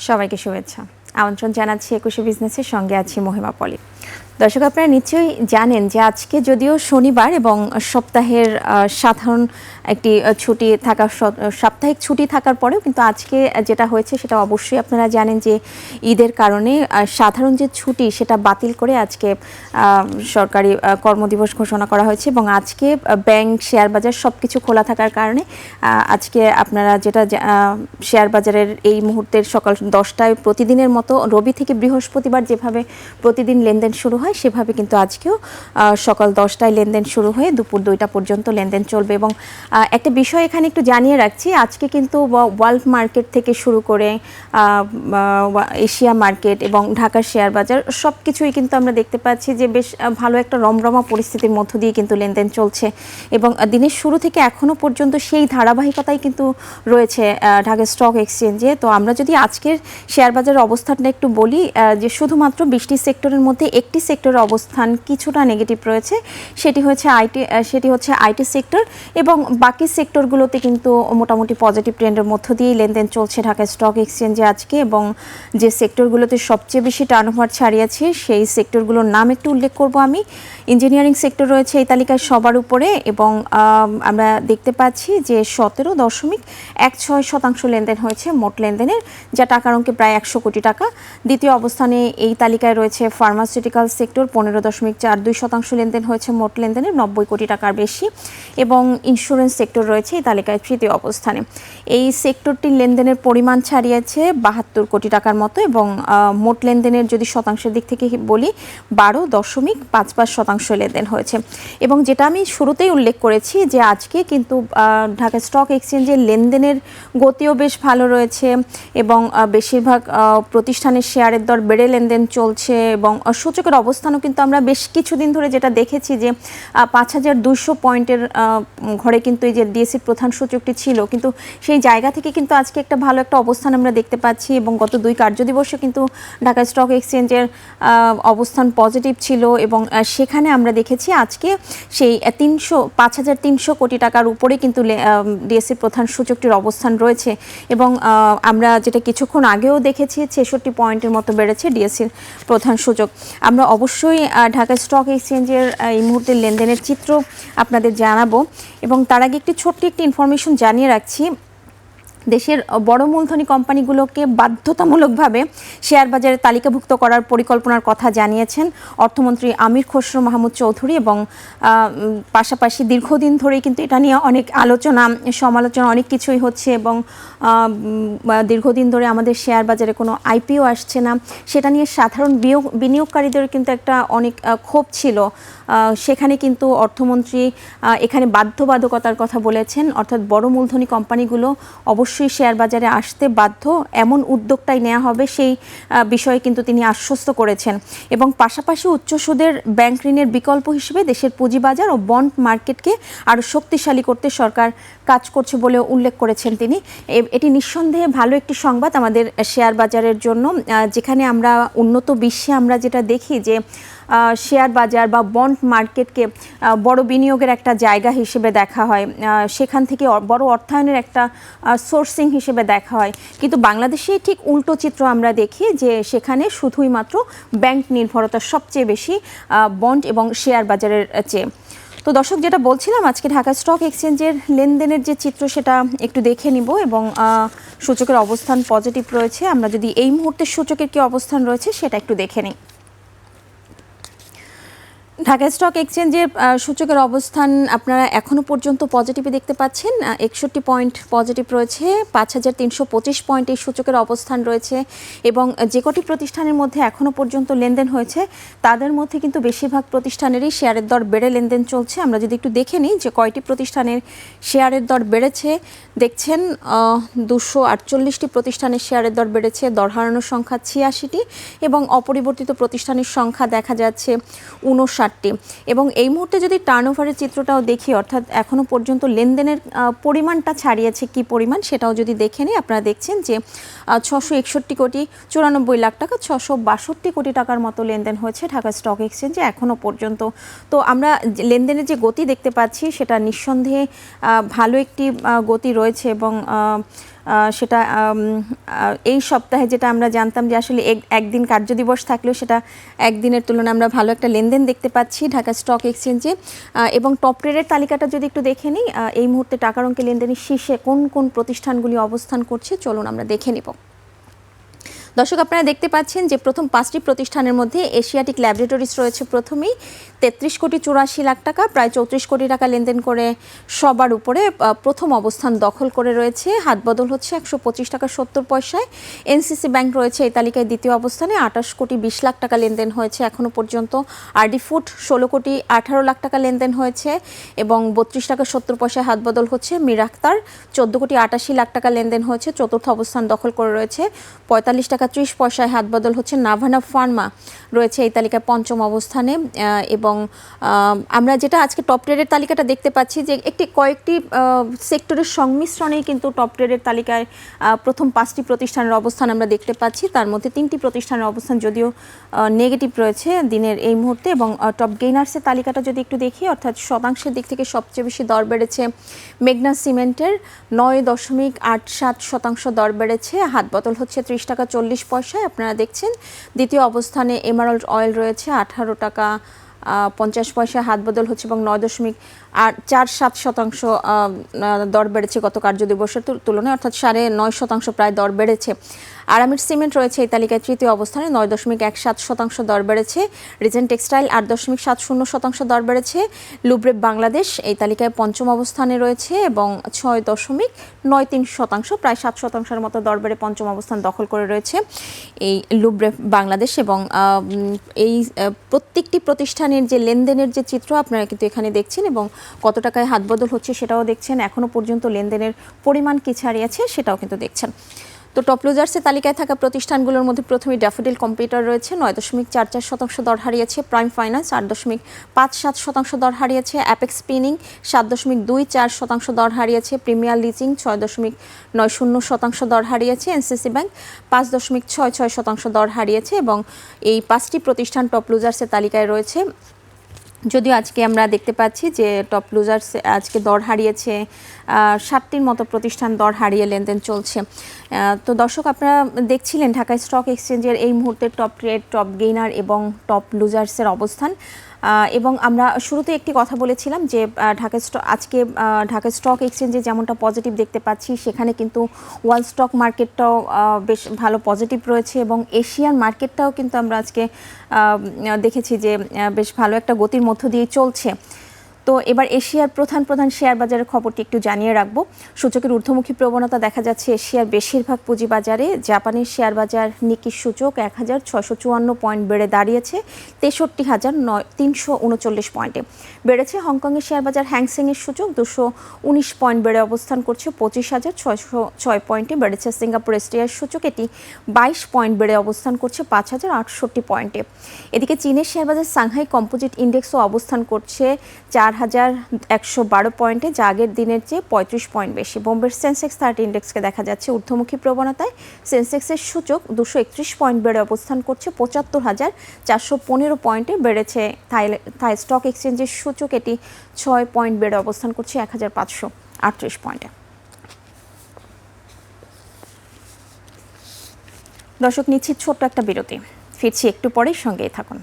সবাইকে শুভেচ্ছা। আমন্ত্রণ জানাচ্ছি একুশে বিজনেসের সঙ্গে আছি মহিমা পলি। দর্শক, আপনারা নিশ্চয়ই জানেন যে আজকে যদিও শনিবার এবং সপ্তাহের সাধারণ একটি ছুটি থাকা সাপ্তাহিক ছুটি থাকার পরেও কিন্তু আজকে যেটা হয়েছে সেটা অবশ্যই আপনারা জানেন যে ঈদের কারণে সাধারণ যে ছুটি সেটা বাতিল করে আজকে সরকারি কর্মদিবস ঘোষণা করা হয়েছে এবং আজকে ব্যাংক, শেয়ার বাজার সব কিছু খোলা থাকার কারণে আজকে আপনারা যেটা শেয়ার বাজারের এই মুহূর্তের সকাল 10টায় প্রতিদিনের মতো রবি থেকে বৃহস্পতিবার যেভাবে প্রতিদিন লেনদেন শুরু হয় সেভাবে কিন্তু আজকেও সকাল 10টায় লেনদেন শুরু হয়ে দুপুর 2টা পর্যন্ত লেনদেন চলবে। এবং একটা বিষয় এখানে একটু জানিয়ে রাখছি, আজকে কিন্তু ওয়ার্ল্ড মার্কেট থেকে শুরু করে এশিয়া মার্কেট এবং ঢাকার শেয়ার বাজার সব কিছুই কিন্তু আমরা দেখতে পাচ্ছি যে বেশ ভালো একটা রমরমা পরিস্থিতির মধ্য দিয়ে কিন্তু লেনদেন চলছে এবং দিনের শুরু থেকে এখনও পর্যন্ত সেই ধারাবাহিকতাই কিন্তু রয়েছে ঢাকা স্টক এক্সচেঞ্জে। তো আমরা যদি আজকের শেয়ার বাজারের অবস্থানটা একটু বলি, যে শুধুমাত্র 20টি সেক্টরের মধ্যে একটি সেক্টরের অবস্থান কিছুটা নেগেটিভ রয়েছে, সেটি হচ্ছে আইটি সেক্টর এবং বাকি সেক্টরগুলোতে কিন্তু মোটামুটি পজিটিভ ট্রেন্ডের মধ্য দিয়েই লেনদেন চলছে ঢাকা স্টক এক্সচেঞ্জে আজকে। এবং যে সেক্টরগুলোতে সবচেয়ে বেশি টার্নওভার ছাড়িয়েছে সেই সেক্টরগুলোর নাম একটু উল্লেখ করব আমি। ইঞ্জিনিয়ারিং সেক্টর রয়েছে এই তালিকায় সবার উপরে এবং আমরা দেখতে পাচ্ছি যে 17.16% লেনদেন হয়েছে মোট লেনদেনের, যা টাকার অঙ্কে প্রায় 100 কোটি টাকা। দ্বিতীয় অবস্থানে এই তালিকায় রয়েছে ফার্মাসিউটিক্যাল সেক্টর, 15.42% লেনদেন হয়েছে মোট লেনদেনের, 90 কোটি টাকার বেশি। এবং ইন্স্যুরেন্স সেক্টর রয়েছে এই তালিকায় তৃতীয় অবস্থানে। এই সেক্টরটির লেনদেনের পরিমাণ ছাড়িয়েছে 72 কোটি টাকার মতো এবং মোট লেনদেনের যদি শতাংশের দিক থেকে বলি 12.55% লেনদেন হয়েছে। এবং যেটা আমি শুরুতেই উল্লেখ করেছি যে আজকে কিন্তু ঢাকা স্টক এক্সচেঞ্জের লেনদেনের গতিও বেশ ভালো রয়েছে এবং বেশিরভাগ প্রতিষ্ঠানের শেয়ারের দর বেড়ে লেনদেন চলছে এবং সূচকের অবস্থানও কিন্তু আমরা বেশ কিছুদিন ধরে যেটা দেখেছি যে 5200 পয়েন্টের ঘরে কিন্তু এই যে ডিএসসি প্রধান সূচকটি ছিল, কিন্তু সেই জায়গা থেকে কিন্তু আজকে একটা ভালো একটা অবস্থান আমরা দেখতে পাচ্ছি এবং গত 2 কার্যদিবসে কিন্তু ঢাকা স্টক এক্সচেঞ্জের অবস্থান পজিটিভ ছিল এবং সেখানে আমরা দেখেছি আজকে সেই 5300 কোটি টাকার উপরে কিন্তু ডিএসসি প্রধান সূচকটির অবস্থান রয়েছে এবং আমরা যেটা কিছুক্ষণ আগেও দেখেছি 66 পয়েন্টের মতো বেড়েছে ডিএসসির প্রধান সূচক। আমরা অবশ্যই ঢাকা স্টক এক্সচেঞ্জের এই মুহূর্তের লেনদেনের চিত্র আপনাদের জানাবো এবং তার আগে ছোট্ট একটি ইনফরমেশন জানিয়ে রাখছি। দেশের বড় মূলধনী কোম্পানিগুলোকে বাধ্যতামূলকভাবে শেয়ার বাজারে তালিকাভুক্ত করার পরিকল্পনার কথা জানিয়েছেন অর্থমন্ত্রী আমির খসরু মাহমুদ চৌধুরী এবং পাশাপাশি দীর্ঘদিন ধরেই কিন্তু এটা নিয়ে অনেক আলোচনা সমালোচনা অনেক কিছুই হচ্ছে এবং দীর্ঘদিন ধরে আমাদের শেয়ার বাজারে কোনো আইপিও আসছে না, সেটা নিয়ে সাধারণ বিনিয়োগকারীদের কিন্তু একটা অনেক ক্ষোভ ছিল। সেখানে কিন্তু অর্থমন্ত্রী এখানে বাধ্যবাধকতার কথা বলেছেন, অর্থাৎ বড় মূলধনী কোম্পানিগুলো অবশ্যই শেয়ার বাজারে আসতে বাধ্য, এমন উদ্যোগটাই নেওয়া হবে সেই বিষয়ে কিন্তু তিনি আশ্বস্ত করেছেন। এবং পাশাপাশি উচ্চ সুদের ব্যাংক ঋণের বিকল্প হিসেবে দেশের পুঁজিবাজার ও বন্ড মার্কেটকে আরও শক্তিশালী করতে সরকার কাজ করছে বলে উল্লেখ করেছেন তিনি। এটি নিঃসন্দেহে ভালো একটি সংবাদ আমাদের শেয়ার বাজারের জন্য, যেখানে আমরা উন্নত বিশ্বে আমরা যেটা দেখি যে শেয়ার বাজার বা বন্ড মার্কেটকে বড় বিনিয়োগের একটা জায়গা হিসেবে দেখা হয়, সেখান থেকে বড় অর্থায়নের একটা সোর্সিং হিসেবে দেখা হয়, কিন্তু বাংলাদেশে ঠিক উল্টো চিত্র আমরা দেখি যে সেখানে শুধুই মাত্র ব্যাংক নির্ভরতা সবচেয়ে বেশি বন্ড এবং শেয়ার বাজারের চেয়ে। তো দর্শক, যেটা বলছিলাম আজকে ঢাকা স্টক এক্সচেঞ্জের লেনদেনের যে চিত্র সেটা একটু দেখে নিব এবং সূচকের অবস্থান পজিটিভ রয়েছে। আমরা যদি এই মুহূর্তে সূচকের কি অবস্থান রয়েছে সেটা একটু দেখে নিই। ঢাকা স্টক এক্সচেঞ্জের সূচকের অবস্থান আপনারা এখনও পর্যন্ত পজিটিভে দেখতে পাচ্ছেন, 61 পয়েন্ট পজিটিভ রয়েছে, 5325 পয়েন্ট এই সূচকের অবস্থান রয়েছে এবং যে কটি প্রতিষ্ঠানের মধ্যে এখনও পর্যন্ত লেনদেন হয়েছে তাদের মধ্যে কিন্তু বেশিরভাগ প্রতিষ্ঠানেরই শেয়ারের দর বেড়ে লেনদেন চলছে। আমরা যদি একটু দেখে নিই যে কয়টি প্রতিষ্ঠানের শেয়ারের দর বেড়েছে, দেখছেন 248টি প্রতিষ্ঠানের শেয়ারের দর বেড়েছে, দর হারানোর সংখ্যা 86টি এবং অপরিবর্তিত প্রতিষ্ঠানের সংখ্যা দেখা যাচ্ছে 59। এবং এই মুহূর্তে যদি টার্নওভারের চিত্রটাও দেখি, অর্থাৎ এখনও পর্যন্ত লেনদেনের পরিমাণটা ছাড়িয়েছে কি পরিমাণ সেটাও যদি দেখে নিই, আপনারা দেখছেন যে 661 কোটি 94 লাখ টাকা, 662 কোটি টাকার মতো লেনদেন হয়েছে ঢাকা স্টক এক্সচেঞ্জে এখনও পর্যন্ত। তো আমরা লেনদেনের যে গতি দেখতে পাচ্ছি সেটা নিঃসন্দেহে ভালো একটি গতি রয়েছে এবং সেটা এই সপ্তাহে যেটা আমরা জানতাম যে আসলে একদিন কার্যদিবস থাকলেও সেটা একদিনের তুলনায় আমরা ভালো একটা লেনদেন দেখতে পাচ্ছি ঢাকা স্টক এক্সচেঞ্জে। এবং টপ ট্রেডের তালিকাটা যদি একটু দেখে নিই, এই মুহূর্তে টাকার অঙ্কে লেনদেনের শীর্ষে কোন কোন প্রতিষ্ঠানগুলি অবস্থান করছে চলুন আমরা দেখে নিব। দর্শক, আপনারা দেখতে পাচ্ছেন যে প্রথম 5টি প্রতিষ্ঠানের মধ্যে এশিয়াটিক ল্যাবরেটরিজ রয়েছে প্রথমেই 33 কোটি 84 লাখ টাকা, প্রায় 34 কোটি টাকা লেনদেন করে সবার উপরে প্রথম অবস্থান দখল করে রয়েছে। হাত বদল হচ্ছে 125 টাকা 70 পয়সায়। এনসিসি ব্যাংক রয়েছে এই তালিকায় দ্বিতীয় অবস্থানে, 28 কোটি 20 লাখ টাকা লেনদেন হয়েছে এখনো পর্যন্ত। আরডি ফুড 16 কোটি 18 লাখ টাকা লেনদেন হয়েছে এবং 32 টাকা 70 পয়সায় হাত বদল হচ্ছে। মীর আখতার 14 কোটি 88 লাখ টাকা লেনদেন হয়েছে, চতুর্থ অবস্থান দখল করে রয়েছে। 45 টাকা 30 পয়সায় হাত বদল হচ্ছে। নাভানা ফার্মা রয়েছে এই তালিকায় পঞ্চম অবস্থানে। এবং আমরা যেটা আজকে টপ ট্রেডের তালিকাটা দেখতে পাচ্ছি যে কয়েকটি সেক্টরের সংমিশ্রণেই কিন্তু টপ ট্রেডের তালিকায় প্রথম 5টি প্রতিষ্ঠানের অবস্থান আমরা দেখতে পাচ্ছি। তার মধ্যে 3টি প্রতিষ্ঠানের অবস্থান যদিও নেগেটিভ রয়েছে দিনের এই মুহূর্তে। এবং টপ গেইনার্সের তালিকাটা যদি একটু দেখি, অর্থাৎ শতাংশের দিক থেকে সবচেয়ে বেশি দর বেড়েছে মেঘনা সিমেন্টের 9.87% দর বেড়েছে, হাত বদল হচ্ছে 30 টাকা 40 পয়সায়। আপনারা দেখছেন দ্বিতীয় অবস্থানে এমারাল্ড অয়েল রয়েছে 18 টাকা 50 পয়সায় হাত বদল হচ্ছে এবং 9.47% দর বেড়েছে গত কার্যদিবসের তুলনায়, অর্থাৎ 9.5% প্রায় দর বেড়েছে। আরামিড সিমেন্ট রয়েছে এই তালিকায় তৃতীয় অবস্থানে, 9.17% দর বেড়েছে। রিজেন্ট টেক্সটাইল 8.70% দর বেড়েছে। লুব্রেপ বাংলাদেশ এই তালিকায় পঞ্চম অবস্থানে রয়েছে এবং 6.93%, প্রায় 7%-এর মতো দর বেড়ে পঞ্চম অবস্থান দখল করে রয়েছে এই লুব্রেপ বাংলাদেশ। এবং এই প্রত্যেকটি প্রতিষ্ঠানের যে লেনদেনের যে চিত্র আপনারা কিন্তু এখানে দেখছেন এবং কত টাকায় হাত বদল হচ্ছে সেটাও দেখছেন। এখনো পর্যন্ত লেনদেনের পরিমাণ কি ছাড়িয়েছে সেটাও কিন্তু দেখছেন। তো টপ লুজার্সের তালিকায় থাকা প্রতিষ্ঠানগুলোর মধ্যে প্রথমে ড্যাফোডিল কম্পিউটার রয়েছে 9.44% দর হারিয়েছে। প্রাইম ফাইন্যান্স 8.57% দর হারিয়েছে। অ্যাপেক্স স্পিনিং 7.24% দর হারিয়েছে। প্রিমিয়ার লিজিং 6.90% দর হারিয়েছে। এনসিসি ব্যাংক 5.66% দর হারিয়েছে। এবং এই 5টি প্রতিষ্ঠান টপ লুজার্সের তালিকায় রয়েছে। যদিও আজকে আমরা দেখতে পাচ্ছি যে টপ লুজার্স আজকে দর হারিয়েছে 60টির মতো প্রতিষ্ঠান দর হারিয়ে লেনদেন চলছে। তো দর্শক, আপনারা দেখছিলেন ঢাকা স্টক এক্সচেঞ্জের এই মুহূর্তে টপ ট্রেড, টপ গেইনার এবং টপ লুজার্সের অবস্থান। এবং আমরা শুরুতে একটি কথা বলেছিলাম যে আজকে ঢাকা স্টক এক্সচেঞ্জে যেমনটা পজিটিভ দেখতে পাচ্ছি, সেখানে কিন্তু ওয়ার্ল্ড স্টক মার্কেটটাও বেশ ভালো পজিটিভ রয়েছে এবং এশিয়ান মার্কেটটাও কিন্তু আমরা আজকে দেখেছি যে বেশ ভালো একটা গতির মধ্য দিয়ে চলছে। তো এবার এশিয়ার প্রধান শেয়ার বাজারের খবরটি একটু জানিয়ে রাখবো। সূচকের ঊর্ধ্বমুখী প্রবণতা দেখা যাচ্ছে এশিয়ার বেশিরভাগ পুঁজিবাজারে। জাপানের শেয়ার বাজার নিকি সূচক 1654 পয়েন্ট বেড়ে দাঁড়িয়েছে 63,339 পয়েন্টে। বেড়েছে হংকংয়ের শেয়ার বাজার হ্যাংসেংয়ের সূচক 219 পয়েন্ট বেড়ে অবস্থান করছে 25,606 পয়েন্টে। বেড়েছে সিঙ্গাপুর এসটিআই সূচক, এটি 22 পয়েন্ট বেড়ে অবস্থান করছে 5,068 পয়েন্টে। এদিকে চীনের শেয়ার বাজার সাংহাই কম্পোজিট ইন্ডেক্সও অবস্থান করছে 4,112 পয়েন্টে, যা আগের দিনের চেয়ে 35 পয়েন্ট বেশি। বোম্বের সেন্সেক্স 30 ইন্ডেক্সকে দেখা যাচ্ছে ঊর্ধ্বমুখী প্রবণতায়। সেন্সেক্সের সূচক 231 পয়েন্ট বেড়ে অবস্থান করছে 75,415 পয়েন্টে। বেড়েছে থাই স্টক এক্সচেঞ্জের সূচক, এটি 6 পয়েন্ট বেড়ে অবস্থান করছে 1,538 পয়েন্টে। দর্শক, নিচ্ছি ছোট্ট একটা বিরতি, ফিরছি একটু পরেই, সঙ্গেই থাকুন।